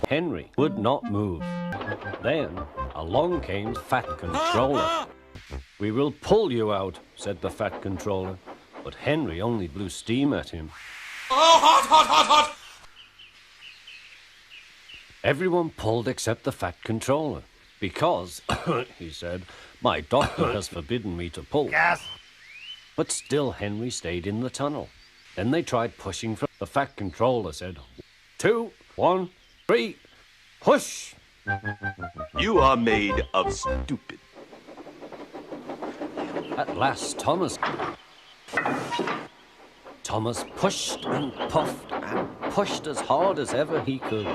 Henry would not move. Then along came the Fat Controller. "We will pull you out," said the Fat Controller, but Henry only blew steam at him. Oh, hot, hot, hot, hot! Everyone pulled except the Fat Controller, because, he said, "my doctor has forbidden me to pull." Yes. But still Henry stayed in the tunnel. Then they tried pushing from. The Fat Controller said, 2, 1, 3, push! You are made of stupid. At last Thomas pushed and pushed as hard as ever he could.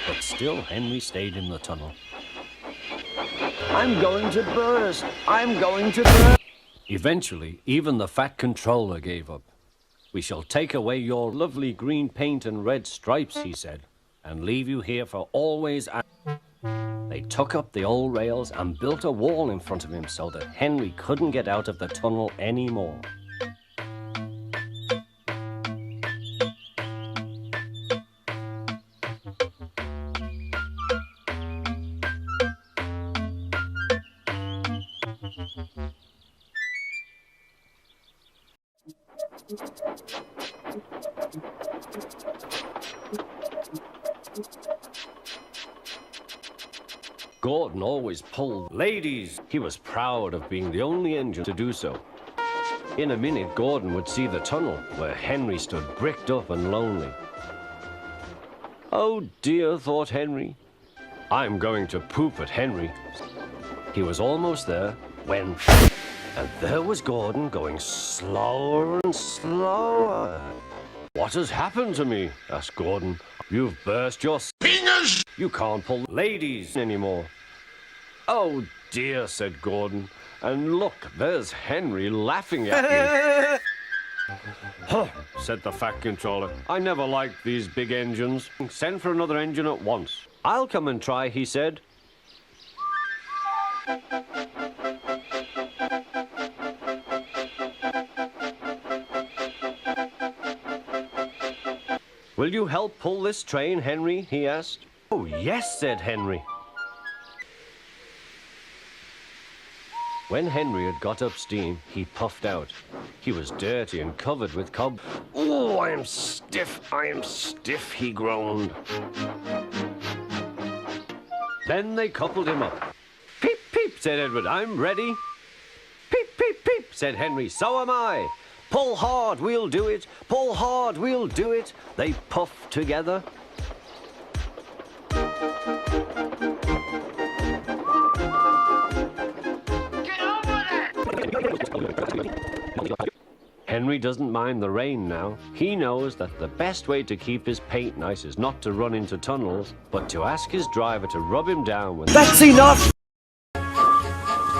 But still Henry stayed in the tunnel. "I'm going to burst! I'm going to burst!" Eventually, even the Fat Controller gave up. "We shall take away your lovely green paint and red stripes," he said, "and leave you here for always." They took up the old rails and built a wall in front of him so that Henry couldn't get out of the tunnel anymore. Gordon always pulled ladies. He was proud of being the only engine to do so. In a minute, Gordon would see the tunnel where Henry stood bricked up and lonely. "Oh dear," thought Henry. "I'm going to poop at Henry." He was almost there when... And there was Gordon going slower and slower. "What has happened to me?" asked Gordon. "You've burst your fingers. You can't pull ladies anymore." "Oh dear," said Gordon. "And look, there's Henry laughing at me." "Huh," said the Fat Controller. "I never liked these big engines. Send for another engine at once." "I'll come and try," he said. "Will you help pull this train, Henry?" he asked. "Oh, yes," said Henry. When Henry had got up steam, he puffed out. He was dirty and covered with cob. "Oh, I am stiff, he groaned. Then they coupled him up. "Peep, peep," said Edward, "I'm ready." "Peep, peep, peep," said Henry, "so am I." "Pull hard, we'll do it. Pull hard, we'll do it." They puffed together. Get over there! Henry doesn't mind the rain now. He knows that the best way to keep his paint nice is not to run into tunnels, but to ask his driver to rub him down when... That's enough!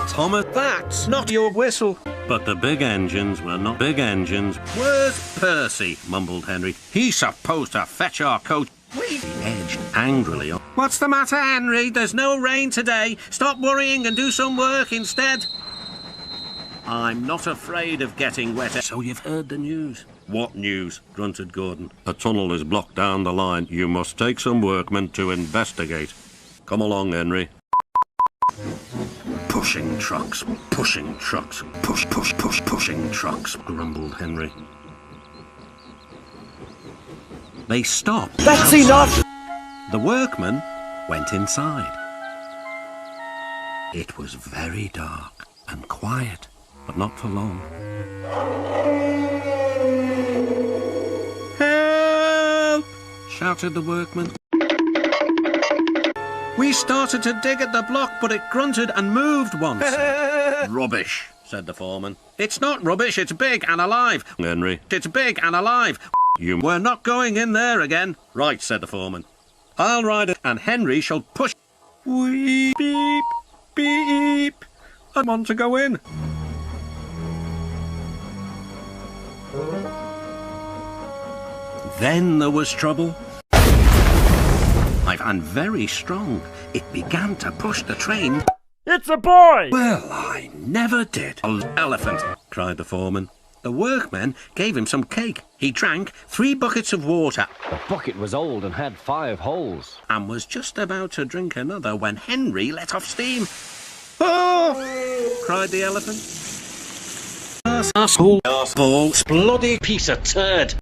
Thomas, that's not your whistle. But the big engines were not big engines. "Where's Percy?" mumbled Henry. "He's supposed to fetch our coach." He edged angrily on. "What's the matter, Henry? There's no rain today. Stop worrying and do some work instead." "I'm not afraid of getting wet." "So you've heard the news?" "What news?" grunted Gordon. "A tunnel is blocked down the line. You must take some workmen to investigate. Come along, Henry." Pushing trucks, pushing trucks, pushing trucks, grumbled Henry. They stopped. That's enough! The workmen went inside. It was very dark and quiet, but not for long. "Help!" shouted the workmen. "We started to dig at the block, but it grunted and moved once." "Rubbish," said the foreman. "It's not rubbish, it's big and alive." "Henry, it's big and alive." We're not going in there again." "Right," said the foreman. "I'll ride it, and Henry shall push." Wee, beep, beep. I want to go in. Then there was trouble. And very strong. It began to push the train. It's a boy! Well, I never did. Elephant, cried the foreman. The workmen gave him some cake. He drank 3 buckets of water The bucket was old and had 5 holes. and was just about to drink another when Henry let off steam. Oh! cried the elephant. Asshole, bloody piece of turd.